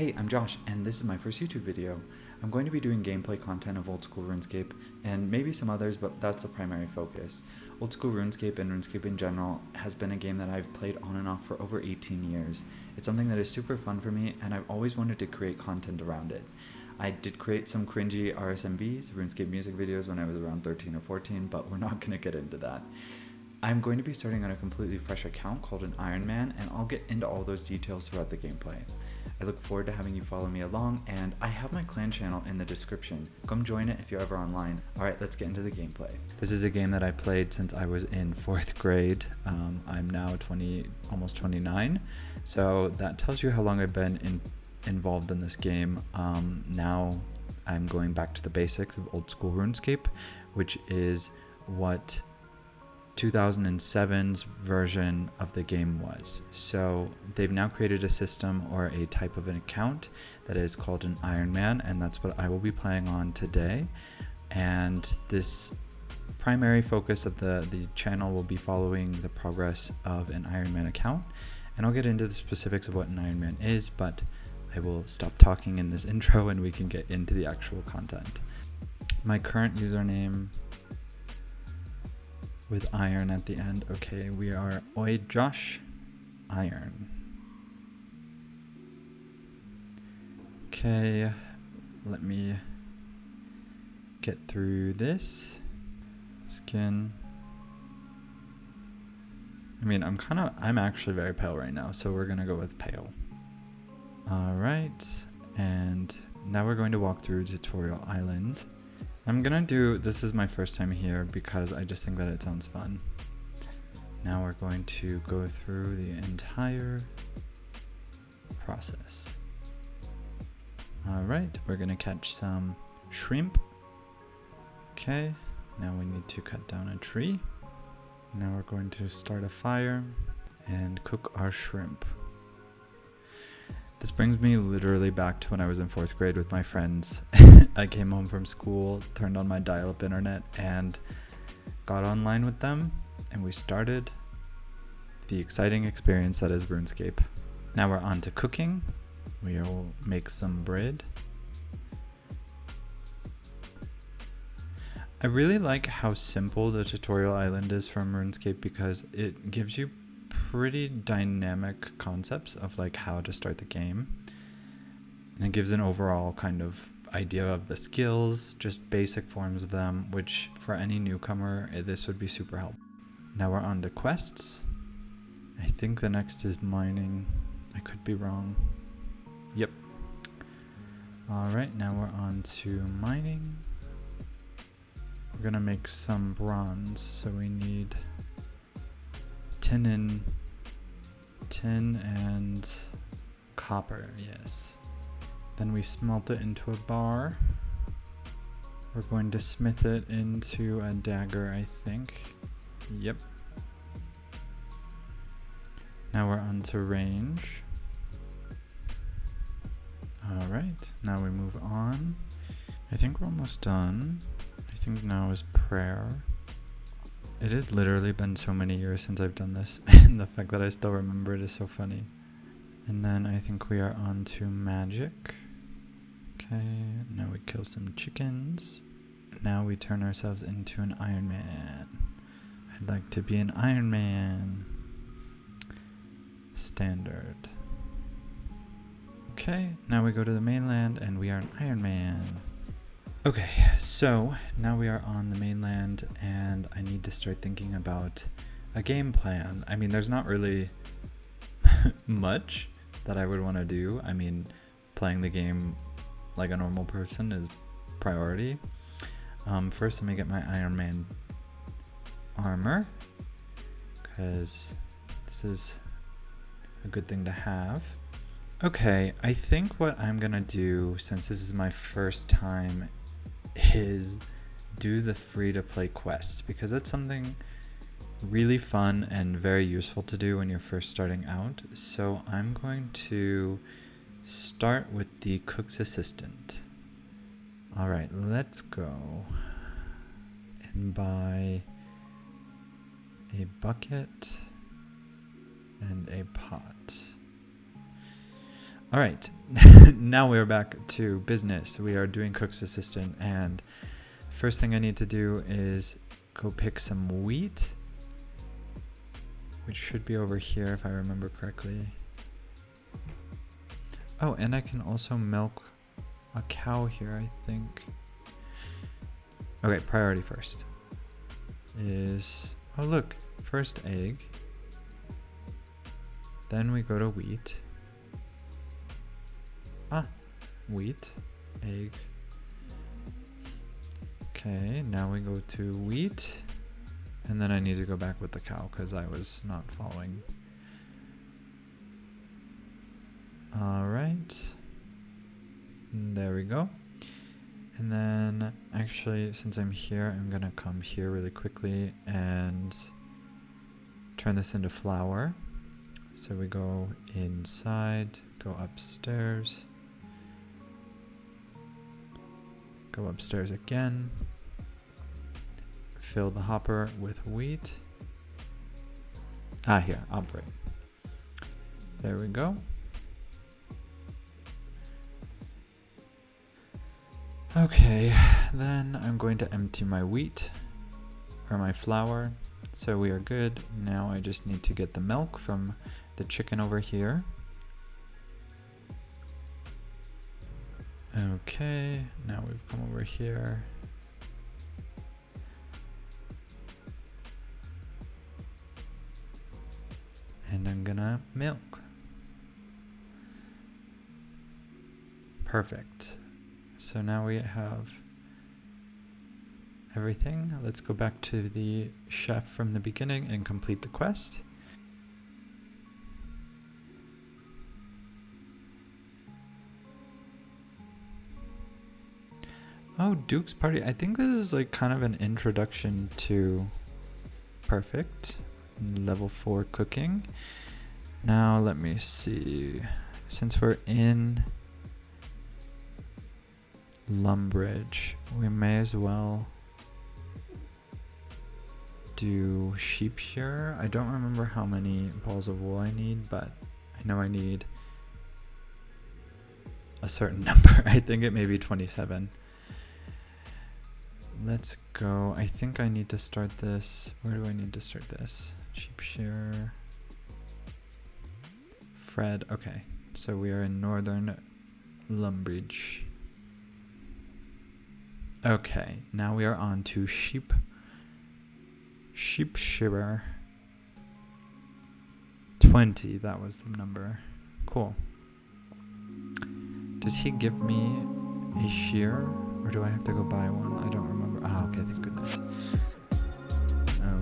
Hey, I'm Josh, and this is my first YouTube video. I'm going to be doing gameplay content of Old School Runescape, and maybe some others, but that's the primary focus. Old School Runescape and RuneScape in general has been a game that I've played on and off for over 18 years. It's something that is super fun for me, and I've always wanted to create content around it. I did create some cringy RSMVs, RuneScape music videos, when I was around 13 or 14, but we're not going to get into that. I'm going to be starting on a completely fresh account called an Ironman, and I'll get into all those details throughout the gameplay. I look forward to having you follow me along, and I have my clan channel in the description. Come join it if you're ever online. Alright, let's get into the gameplay. This is a game that I played since I was in 4th grade. I'm now almost 29, so that tells you how long I've been involved in this game. Now I'm going back to the basics of Old School Runescape, which is what 2007's version of the game was. So they've now created a system or a type of an account that is called an Ironman, and that's what I will be playing on today. And this primary focus of the channel will be following the progress of an Ironman account, and I'll get into the specifics of what an Ironman is, but I will stop talking in this intro and we can get into the actual content. My current username with iron at the end. Okay, we are OiJosh Iron. Okay, let me get through this. Skin. I mean, I'm actually very pale right now, so we're gonna go with pale. Alright, and now we're going to walk through Tutorial Island. This is my first time here because I just think that it sounds fun. Now we're going to go through the entire process. Alright, we're gonna catch some shrimp. Okay, now we need to cut down a tree. Now we're going to start a fire and cook our shrimp. This brings me literally back to when I was in 4th grade with my friends. I came home from school, turned on my dial-up internet, and got online with them, and we started the exciting experience that is RuneScape. Now we're on to cooking. We'll make some bread. I really like how simple the tutorial island is from RuneScape because it gives you pretty dynamic concepts of like how to start the game, and it gives an overall kind of idea of the skills, just basic forms of them, which for any newcomer this would be super helpful. Now we're on to quests. I think the next is mining. I could be wrong. Yep. Alright, now we're on to mining. We're gonna make some bronze, so we need tin and copper, yes. Then we smelt it into a bar. We're going to smith it into a dagger, I think. Yep. Now we're on to range. Alright, now we move on. I think we're almost done. I think now is prayer. It has literally been so many years since I've done this, and the fact that I still remember it is so funny. And then I think we are on to magic. Okay, now we kill some chickens. Now we turn ourselves into an Iron Man. I'd like to be an Iron Man. Standard. Okay, now we go to the mainland and we are an Iron Man. Okay, so now we are on the mainland and I need to start thinking about a game plan. I mean, there's not really much that I would want to do. I mean, playing the game like a normal person is priority. First, let me get my Iron Man armor, because this is a good thing to have. Okay, I think what I'm gonna do, since this is my first time, is do the free-to-play quests, because that's something really fun and very useful to do when you're first starting out. So I'm going to start with the cook's assistant. Alright, let's go and buy a bucket and a pot. All right, now we're back to business. We are doing cook's assistant, and first thing I need to do is go pick some wheat, which should be over here if I remember correctly. Oh, and I can also milk a cow here, I think. Okay, priority first is, oh look, first egg. Then we go to wheat. Wheat, egg. Okay, now we go to wheat. And then I need to go back with the cow because I was not following. All right. There we go. And then actually, since I'm here, I'm gonna come here really quickly and turn this into flour. So we go inside, go upstairs, go upstairs again, fill the hopper with wheat. Here, operate. There we go. Okay, then I'm going to empty my wheat, or my flour, so we are good. Now I just need to get the milk from the chicken over here. Okay, now we've come over here. And I'm gonna milk. Perfect. So now we have everything. Let's go back to the chef from the beginning and complete the quest. Oh, Duke's Party. I think this is like kind of an introduction to perfect level 4 cooking. Now let me see. Since we're in Lumbridge, we may as well do sheep shearer. I don't remember how many balls of wool I need, but I know I need a certain number. I think it may be 27. Let's go. I think I need to start this. Where do I need to start this? Sheep shearer. Fred. Okay. So we are in northern Lumbridge. Okay. Now we are on to sheep shearer. 20. That was the number. Cool. Does he give me a shearer? Or do I have to go buy one? I don't remember. Okay, thank goodness.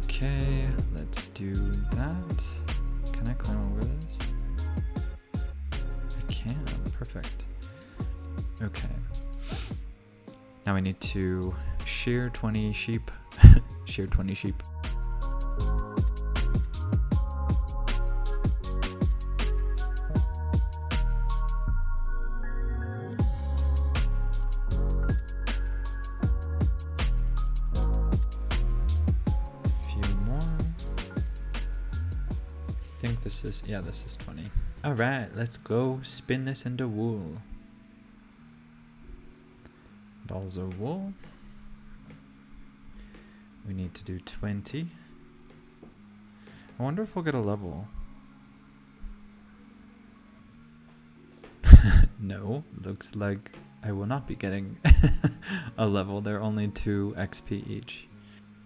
Okay, let's do that. Can I climb over this? I can, perfect. Okay. Now I need to shear 20 sheep. Shear 20 sheep. This is 20. All right, let's go spin this into wool. Balls of wool. We need to do 20. I wonder if we'll get a level. No, looks like I will not be getting a level. They're only 2 XP each.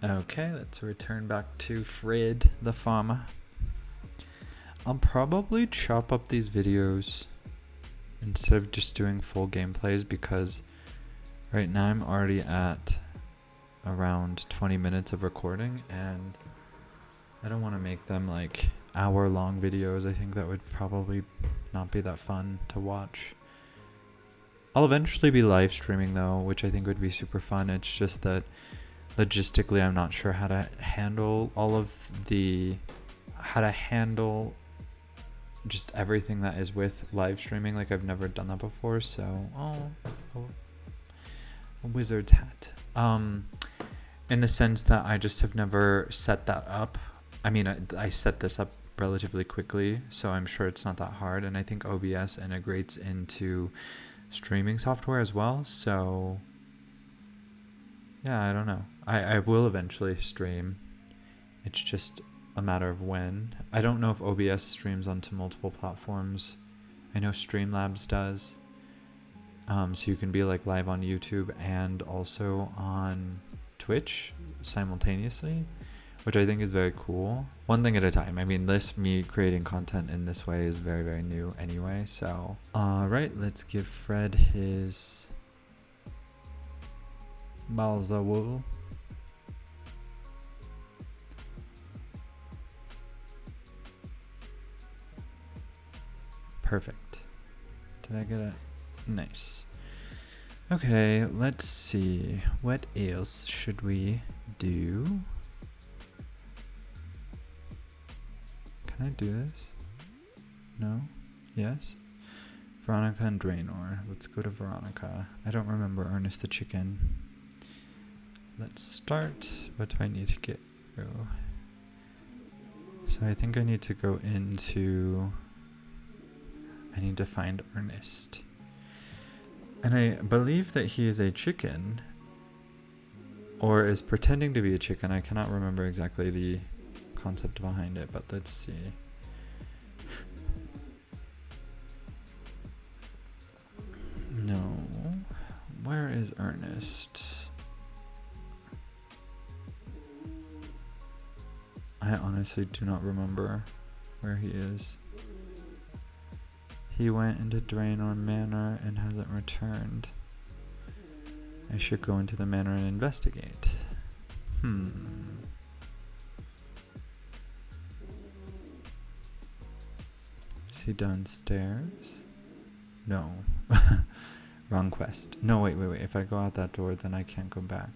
Okay, let's return back to Fred the farmer. I'll probably chop up these videos instead of just doing full gameplays because right now I'm already at around 20 minutes of recording and I don't want to make them like hour-long videos. I think that would probably not be that fun to watch. I'll eventually be live streaming though, which I think would be super fun. It's just that logistically I'm not sure how to handle just everything that is with live streaming. Like I've never done that before, so a wizard's hat. In the sense that I just have never set that up. I mean, I set this up relatively quickly, so I'm sure it's not that hard. And I think OBS integrates into streaming software as well, so yeah, I don't know. I will eventually stream. It's just a matter of when. I don't know if OBS streams onto multiple platforms. I know Streamlabs does. So you can be like live on YouTube and also on Twitch simultaneously, which I think is very cool. One thing at a time. I mean, me creating content in this way is very, very new anyway. So, alright, let's give Fred his balsa wool. Perfect. Did I get it? Nice. Okay, let's see. What else should we do? Can I do this? No? Yes? Veronica and Draenor. Let's go to Veronica. I don't remember Ernest the Chicken. Let's start. What do I need to get through? So I think I need to go into... I need to find Ernest. And I believe that he is a chicken, or is pretending to be a chicken. I cannot remember exactly the concept behind it, but let's see. No. Where is Ernest? I honestly do not remember where he is. He went into Draenor Manor and hasn't returned. I should go into the manor and investigate. Is he downstairs? No. Wrong quest. No, wait. If I go out that door, then I can't go back.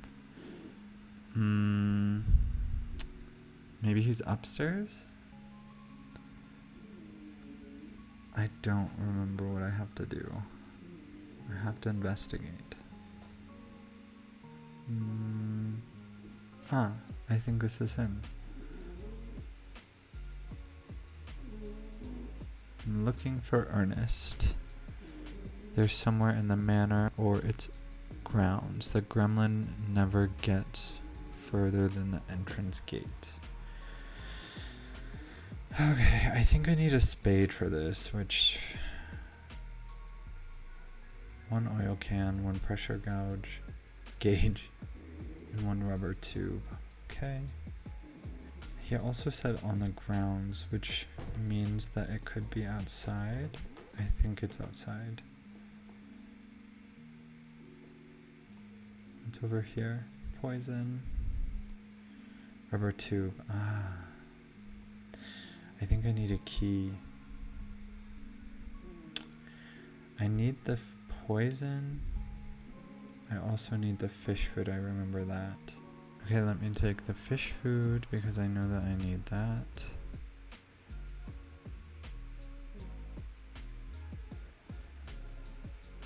Maybe he's upstairs? I don't remember what I have to do. I have to investigate. I think this is him. I'm looking for Ernest. They're somewhere in the manor or its grounds. The gremlin never gets further than the entrance gate. Okay, I think I need a spade for this, which... one oil can, one pressure gauge, and one rubber tube. Okay. He also said on the grounds, which means that it could be outside. I think it's outside. It's over here. Poison. Rubber tube. I think I need a key. I need the poison. I also need the fish food. I remember that. Okay, let me take the fish food because I know that I need that.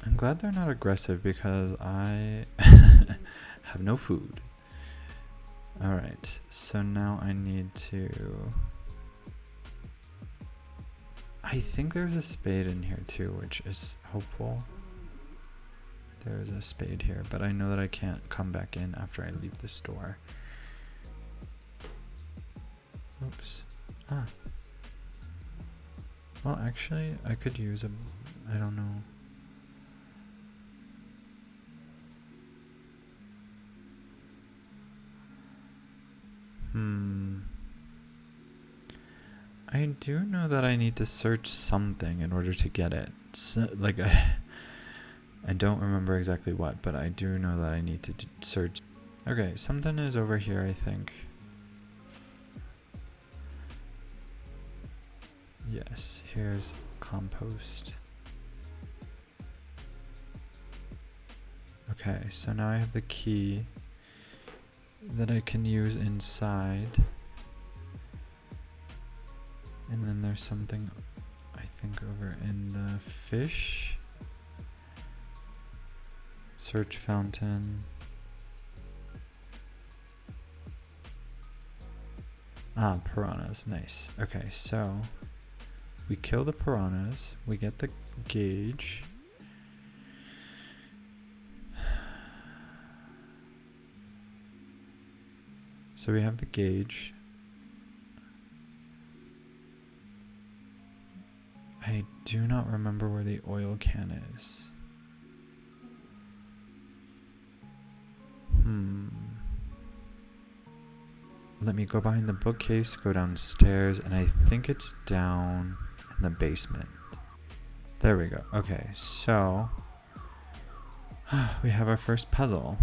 I'm glad they're not aggressive because I have no food. Alright, so now I need to... I think there's a spade in here too, which is hopeful. There's a spade here, but I know that I can't come back in after I leave the store. Oops. Well, actually, I could use I don't know. I do know that I need to search something in order to get it. So, like, I don't remember exactly what, but I do know that I need to search. Okay, something is over here, I think. Yes, here's compost. Okay, so now I have the key that I can use inside. And then there's something, I think, over in the fish. Search fountain. Piranhas, nice. Okay, so we kill the piranhas, we get the gauge. So we have the gauge. I do not remember where the oil can is. Let me go behind the bookcase, go downstairs, and I think it's down in the basement. There we go. Okay, so we have our first puzzle.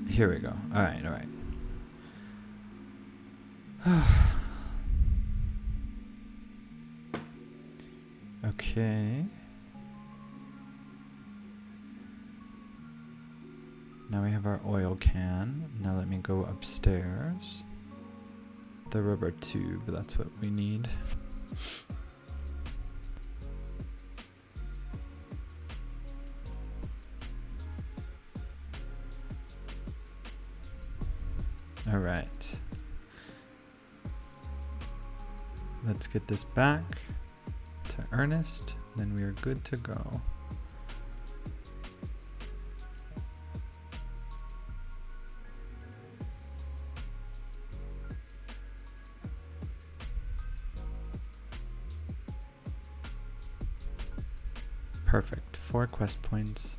Here we go. All right. Okay. Now we have our oil can. Now let me go upstairs. The rubber tube, that's what we need. All right. Let's get this back to Ernest, then we are good to go. Perfect. 4 quest points.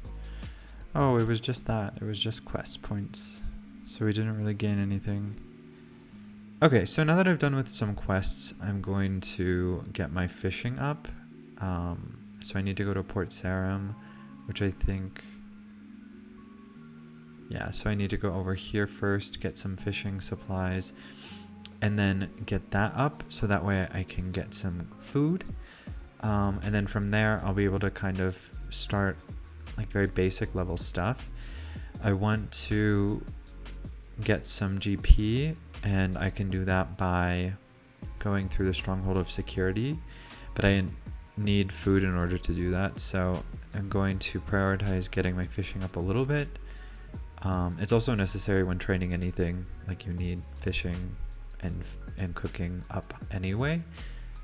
Oh, it was just that. It was just quest points. So we didn't really gain anything. Okay, so now that I've done with some quests, I'm going to get my fishing up. So I need to go to Port Sarim, which I think... Yeah, so I need to go over here first, get some fishing supplies, and then get that up so that way I can get some food. And then from there, I'll be able to kind of start like very basic level stuff. I want to get some GP, and I can do that by going through the Stronghold of Security, but I need food in order to do that, so I'm going to prioritize getting my fishing up a little bit. It's also necessary when training anything, like you need fishing and cooking up anyway.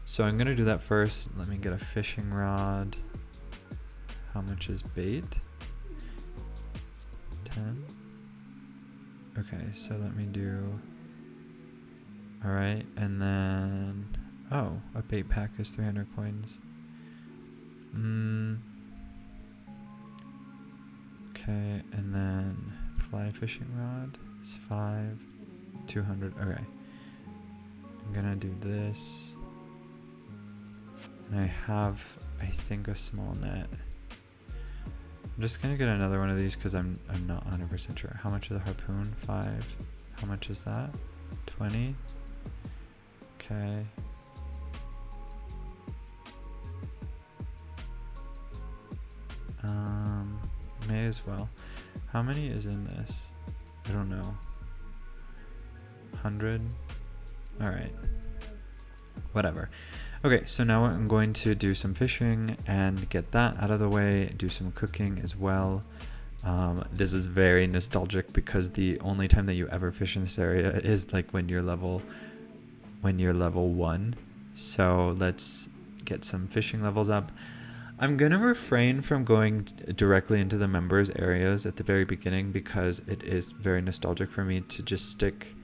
So I'm gonna do that first. Let me get a fishing rod. How much is bait? 10. Okay, so let me do... Alright, and then... Oh, a bait pack is 300 coins. Okay, and then fly fishing rod is 5. 200, okay. I'm gonna do this. And I have, I think, a small net. I'm just gonna get another one of these because I'm not 100% sure. How much is a harpoon? 5. How much is that? 20. Okay. May as well. How many is in this? I don't know. 100? Alright. Whatever. Okay, so now I'm going to do some fishing and get that out of the way, do some cooking as well. This is very nostalgic because the only time that you ever fish in this area is like when you're level 1. So let's get some fishing levels up. I'm gonna refrain from going directly into the members areas at the very beginning because it is very nostalgic for me to just stick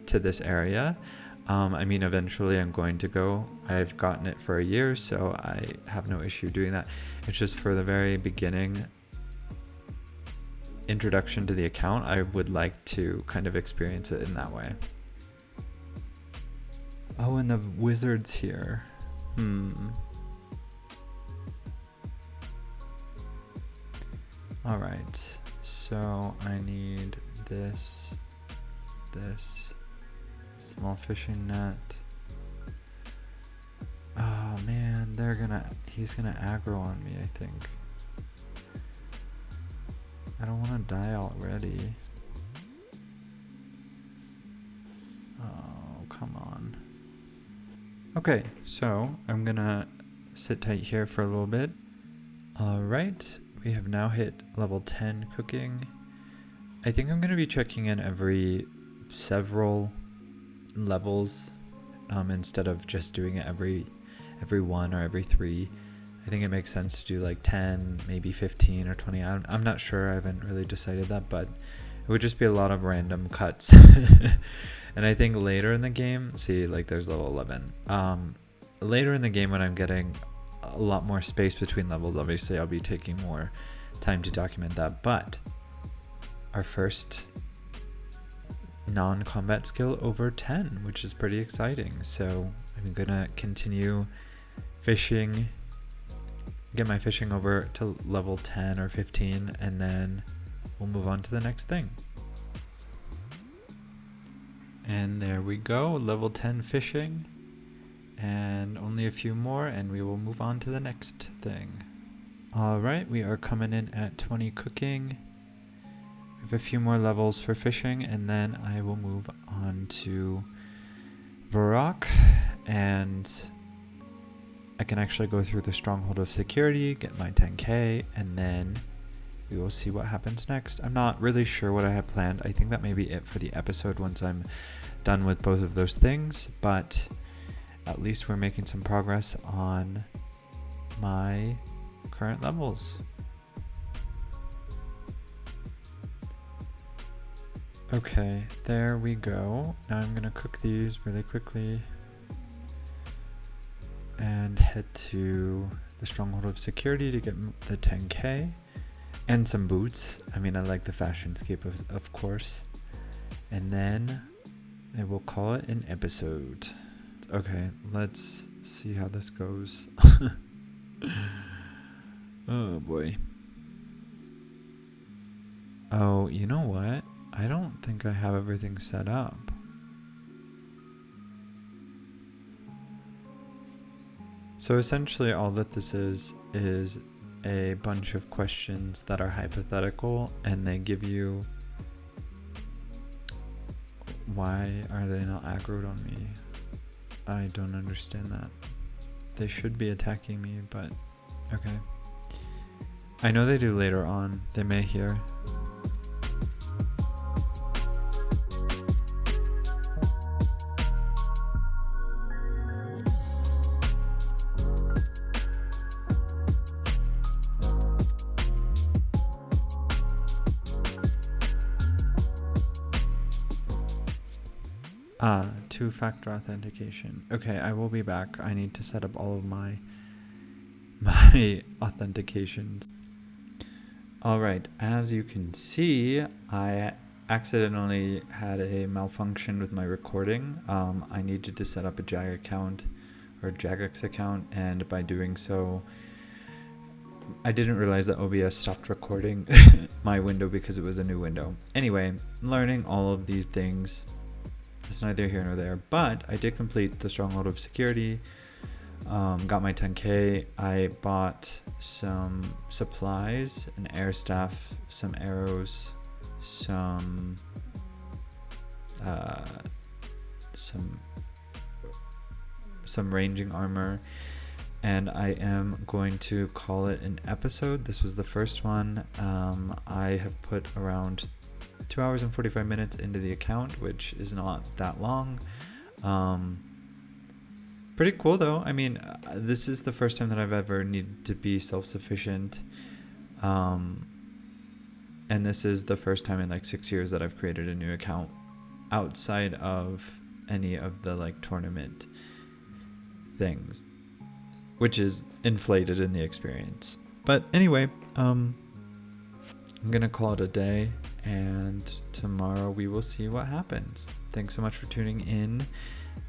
to this area. I mean, eventually I'm going to go. I've gotten it for a year, so I have no issue doing that. It's just for the very beginning introduction to the account, I would like to kind of experience it in that way. Oh, and the wizard's here. Alright, so I need this small fishing net. Oh man, he's gonna aggro on me, I think. I don't want to die already. Oh, come on. Okay, so I'm gonna sit tight here for a little bit. Alright, we have now hit level 10 cooking. I think I'm gonna be checking in every several levels instead of just doing it every 1 or every 3. I think it makes sense to do like 10, maybe 15 or 20. I'm not sure. I haven't really decided that, but it would just be a lot of random cuts. And I think later in the game, see, like there's level 11. Later in the game when I'm getting a lot more space between levels, obviously I'll be taking more time to document that. But our first non-combat skill over 10, which is pretty exciting. So I'm gonna continue fishing, get my fishing over to level 10 or 15, and then we'll move on to the next thing. And there we go, level 10 fishing, and only a few more and we will move on to the next thing. Alright, we are coming in at 20 cooking. We have a few more levels for fishing, and then I will move on to Varrock, and I can actually go through the Stronghold of Security, get my 10k, and then we will see what happens next. I'm not really sure what I have planned. I think that may be it for the episode once I'm done with both of those things, but at least we're making some progress on my current levels. Okay, there we go. Now I'm gonna cook these really quickly and head to the Stronghold of Security to get the 10k and some boots. I mean, I like the fashionscape of course. And then I will call it an episode. Okay, let's see how this goes. Oh boy. Oh, you know what? I don't think I have everything set up. So essentially all that this is a bunch of questions that are hypothetical, and they give you why are they not aggroed on me? I don't understand that. They should be attacking me, but okay. I know they do later on. They may hear. Two-factor authentication. Okay, I will be back. I need to set up all of my authentications. Alright, as you can see, I accidentally had a malfunction with my recording. I needed to set up a Jag account or Jagex account, and by doing so, I didn't realize that OBS stopped recording my window because it was a new window. Anyway, learning all of these things. It's neither here nor there, but I did complete the Stronghold of Security, got my 10k, I bought some supplies, an air staff, some arrows, some ranging armor, and I am going to call it an episode. This was the first one. I have put around 2 hours and 45 minutes into the account, which is not that long. Pretty cool though. I mean, this is the first time that I've ever needed to be self-sufficient. And this is the first time in like 6 years that I've created a new account outside of any of the like tournament things, which is inflated in the experience. But anyway, I'm gonna call it a day, and tomorrow we will see what happens. Thanks so much for tuning in,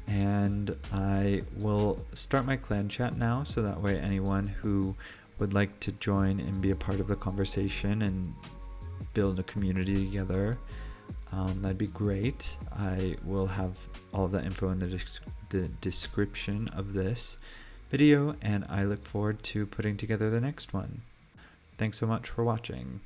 and I will start my clan chat now, so that way anyone who would like to join and be a part of the conversation and build a community together, that'd be great. I will have all of that info in the description of this, video, and I look forward to putting together the next one. Thanks so much for watching.